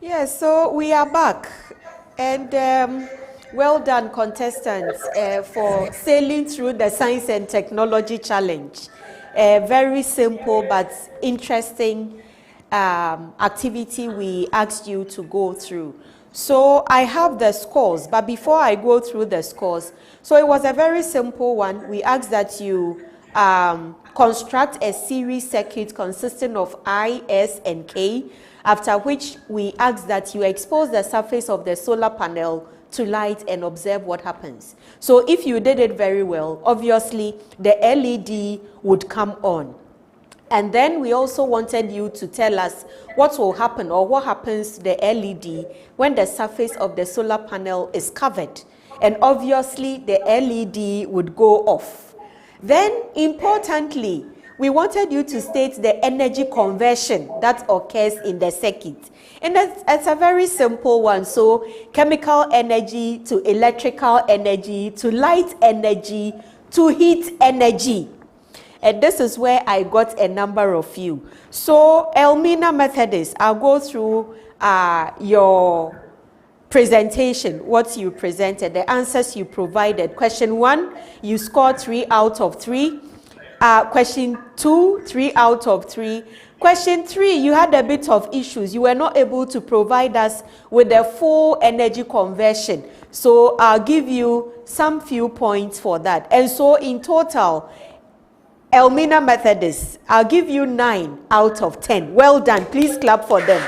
Yes, so we are back. And well done, contestants, for sailing through the Science and Technology Challenge. Very simple but interesting activity we asked you to go through. So I have the scores, but before I go through the scores, so it was a very simple one. We asked that you construct a series circuit consisting of I, S, and K, after which we ask that you expose the surface of the solar panel to light and observe what happens. So if you did it very well, obviously the LED would come on. And then we also wanted you to tell us what will happen or what happens to the LED when the surface of the solar panel is covered. And obviously the LED would go off. Then importantly, we wanted you to state the energy conversion that occurs in the circuit. And it's a very simple one. So chemical energy to electrical energy to light energy to heat energy. And this is where I got a number of you. So Elmina Methodist, I'll go through your presentation, what you presented, the answers you provided. Question 1, you scored 3 out of 3. Question 2, 3 out of 3. Question 3, you had a bit of issues. You were not able to provide us with the full energy conversion. So I'll give you some few points for that. And so in total, Elmina Methodist, I'll give you 9 out of 10. Well done. Please clap for them.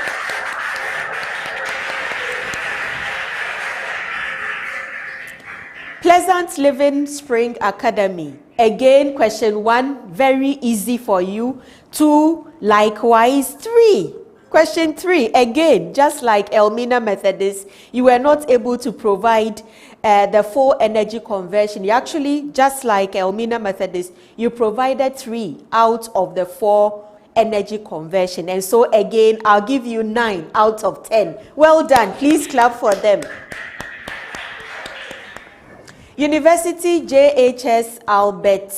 Pleasant Living Spring Academy. Again, question 1, very easy for you. 2, likewise. 3. Question 3, again, just like Elmina Methodist, you were not able to provide the full energy conversion. You actually, just like Elmina Methodist, you provided 3 out of the 4 energy conversion. And so again, I'll give you 9 out of 10. Well done. Please clap for them. University JHS Albert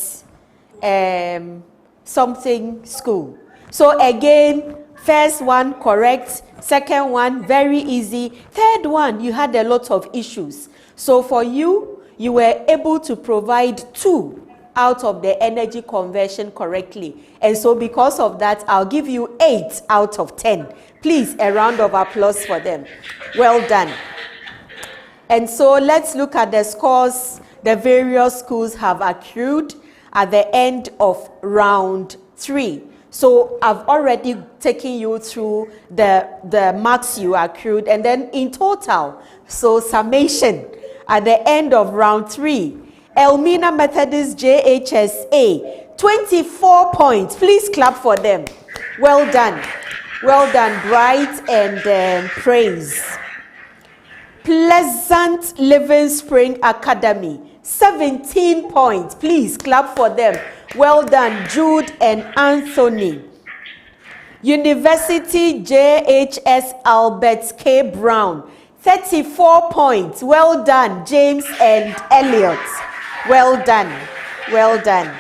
something school. So again, first one correct, second one very easy, third one you had a lot of issues. So for you, you were able to provide 2 out of the energy conversion correctly. And so because of that, I'll give you 8 out of 10. Please, a round of applause for them. Well done. And so let's look at the scores the various schools have accrued at the end of round 3. So I've already taken you through the marks you accrued, and then in total, so summation at the end of round 3, Elmina Methodist JHSA, 24 points. Please clap for them. Well done. Well done, Bright and Praise. Pleasant Living Spring Academy, 17 points. Please clap for them. Well done, Jude and Anthony. University JHS Albert K. Brown, 34 points. Well done, James and Elliot. Well done. Well done.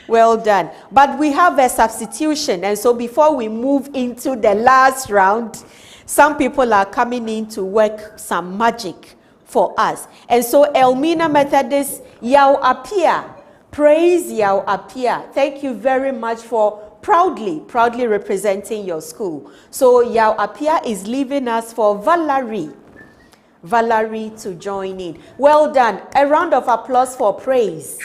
Well done. But we have a substitution, and so before we move into the last round, some people are coming in to work some magic for us. And so Elmina Methodist, Yao Apia, Praise Yao Apia. Thank you very much for proudly representing your school. So Yao Apia is leaving us for Valerie to join in. Well done. A round of applause for Praise.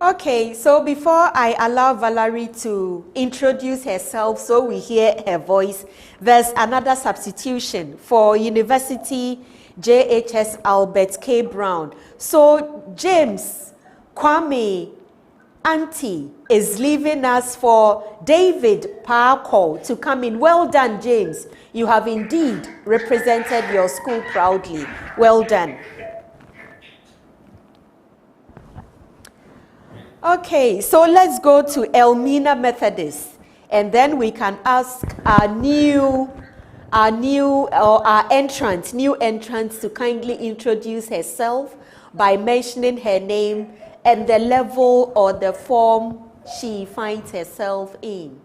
Okay, so before I allow Valerie to introduce herself so we hear her voice, there's another substitution for University JHS Albert K. Brown. So James Kwame Auntie is leaving us for David Parko to come in. Well done, James. You have indeed represented your school proudly. Well done. Okay, so let's go to Elmina Methodist, and then we can ask our new entrant to kindly introduce herself by mentioning her name and the level or the form she finds herself in.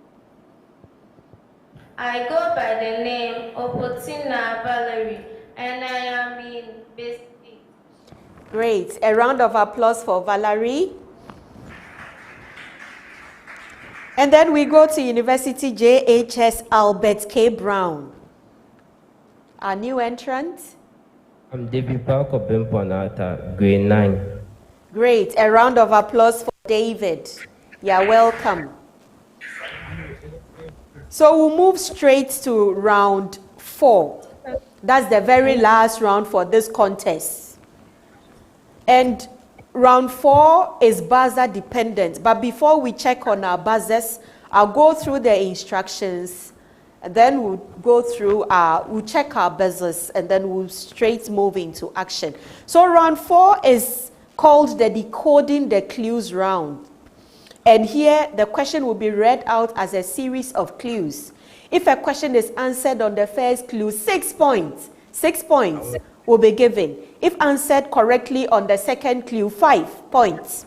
I go by the name Opotina Valerie, and I am in basic 8. Great. A round of applause for Valerie. And then we go to University JHS Albert K. Brown. Our new entrant. I'm David Parker Bimponata, grade 9. Great. A round of applause for David. You're welcome. So we'll move straight to round 4. That's the very last round for this contest. And round 4 is buzzer dependent. But before we check on our buzzers, I'll go through the instructions. And then we'll go through we'll check our buzzers, and then we'll straight move into action. So round 4 is called the decoding the clues round. And here the question will be read out as a series of clues. If a question is answered on the first clue, 6 points. 6 points will be given. If answered correctly on the second clue, 5 points.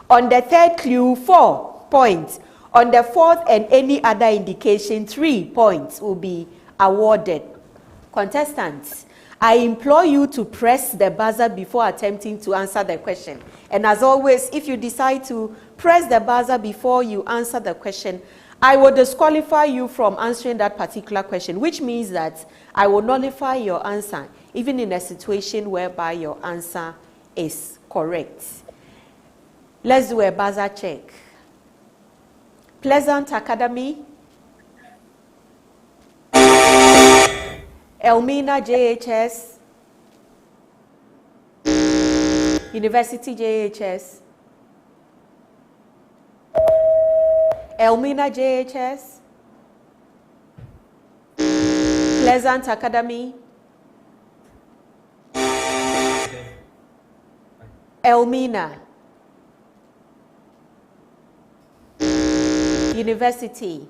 On the third clue, 4 points. On the fourth and any other indication, 3 points will be awarded. Contestants, I implore you to press the buzzer before attempting to answer the question. And as always, if you decide to press the buzzer before you answer the question, I will disqualify you from answering that particular question, which means that I will nullify your answer, even in a situation whereby your answer is correct. Let's do a buzzer check. Pleasant Academy, Elmina JHS, University JHS, Elmina JHS, Pleasant Academy, Elmina, University.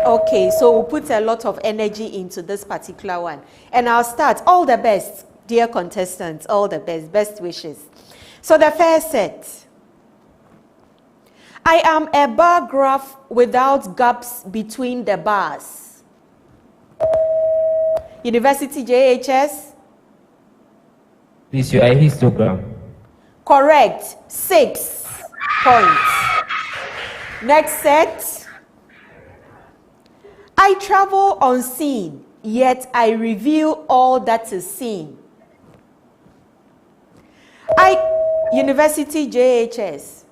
Okay, so we'll put a lot of energy into this particular one. And I'll start. All the best, dear contestants. All the best. Best wishes. So the first set. I am a bar graph without gaps between the bars. University JHS. Please, you are a histogram. Correct. 6 points. Next set. I travel unseen, yet I reveal all that is seen. University JHS.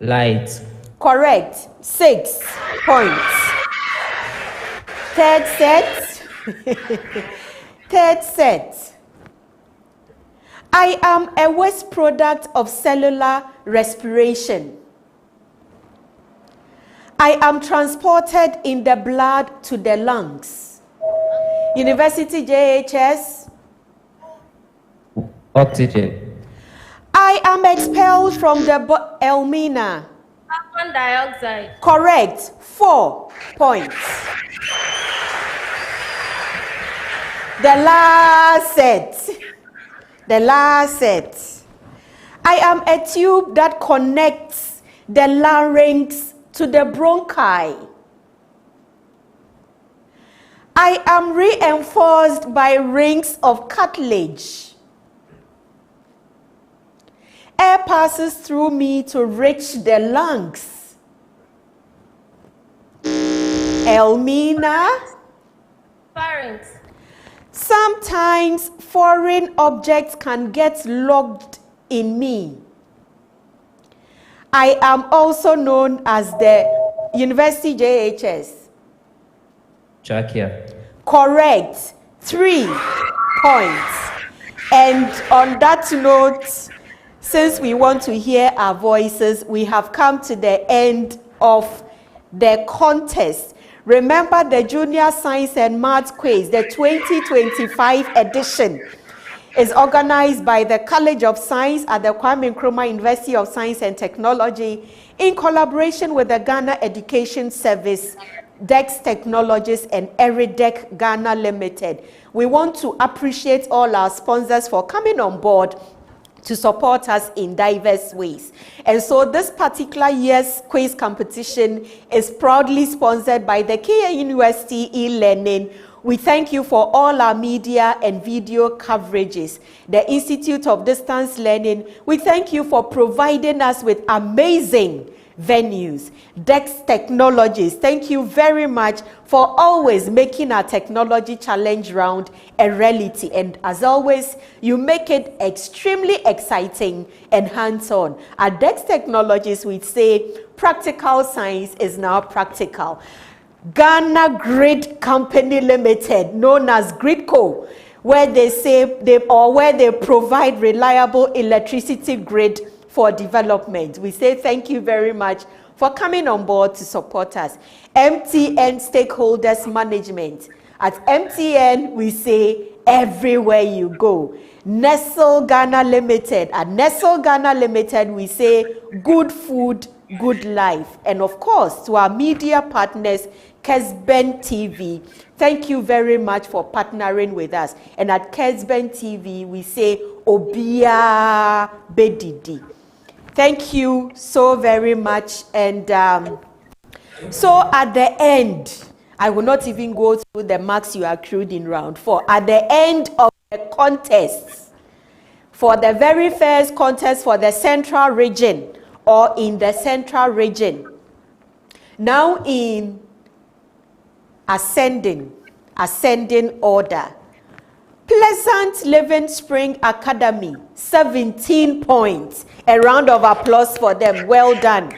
Light. Correct. 6 points. Third set. Third set. I am a waste product of cellular respiration. I am transported in the blood to the lungs. University JHS. Oxygen. I am expelled from the Elmina. Carbon dioxide. Correct. 4 points. The last set. The last set. I am a tube that connects the larynx to the bronchi. I am reinforced by rings of cartilage. Air passes through me to reach the lungs. Elmina. Pharynx. Sometimes foreign objects can get locked in me. I am also known as the University JHS. Trachea. Correct. 3 points. And on that note, since we want to hear our voices, we have come to the end of the contest. Remember the Junior Science and Maths Quiz, the 2025 edition, is organized by the College of Science at the Kwame Nkrumah University of Science and Technology in collaboration with the Ghana Education Service Dex Technologies, and Eridec Ghana Limited. We want to appreciate all our sponsors for coming on board to support us in diverse ways. And so this particular year's quiz competition is proudly sponsored by the Kia University e-learning. We thank you for all our media and video coverages. The Institute of Distance Learning, we thank you for providing us with amazing venues. Dex Technologies, thank you very much for always making our technology challenge round a reality. And as always, you make it extremely exciting and hands-on. At Dex Technologies, we say practical science is now practical. Ghana Grid Company Limited, known as Gridco, where they provide reliable electricity grid for development. We say thank you very much for coming on board to support us. MTN Stakeholders Management. At MTN, we say everywhere you go. Nestle Ghana Limited. At Nestle Ghana Limited, we say good food, good life. And of course, to our media partners, Kesben TV, thank you very much for partnering with us. And at Kesben TV, we say Obia Bedidi. Thank you so very much. And so at the end, I will not even go through the marks you accrued in round 4. At the end of the contest, for the very first contest for the central region or in the central region, now in ascending order, Pleasant Living Spring Academy, 17 points. A round of applause for them. Well done.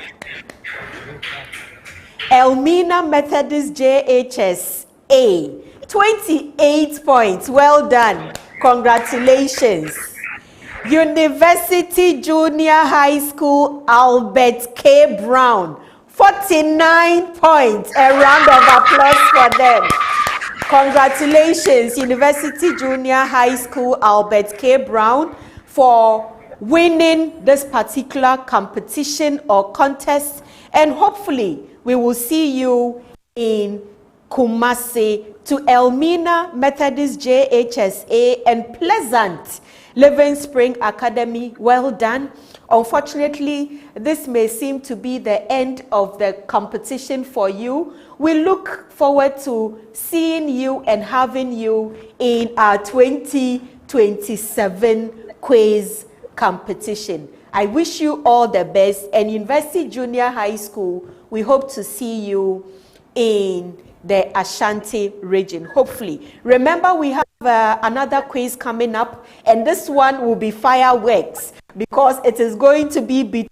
Elmina Methodist JHS A, 28 points. Well done. Congratulations. University Junior High School Albert K. Brown, 49 points. A round of applause for them. Congratulations, University Junior High School Albert K. Brown, for winning this particular competition or contest. And hopefully, we will see you in Kumasi. To Elmina Methodist JHSA and Pleasant Living Spring Academy, well done. Unfortunately, this may seem to be the end of the competition for you. We look forward to seeing you and having you in our 2027 quiz competition. I wish you all the best. And University Junior High School, we hope to see you in the Ashanti region, hopefully. Remember, we have another quiz coming up, and this one will be fireworks because it is going to be between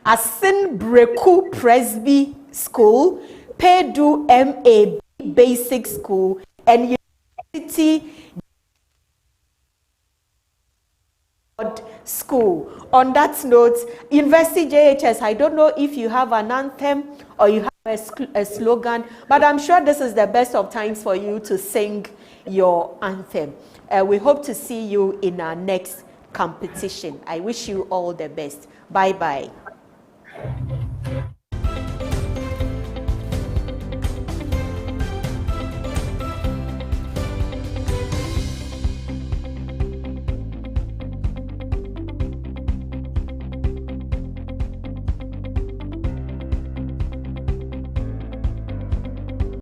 Asin Breku Presby School, Pedu MAB Basic School, and University School. On that note, University JHS, I don't know if you have an anthem or you have a slogan, but I'm sure this is the best of times for you to sing your anthem. We hope to see you in our next competition. I wish you all the best. Bye-bye.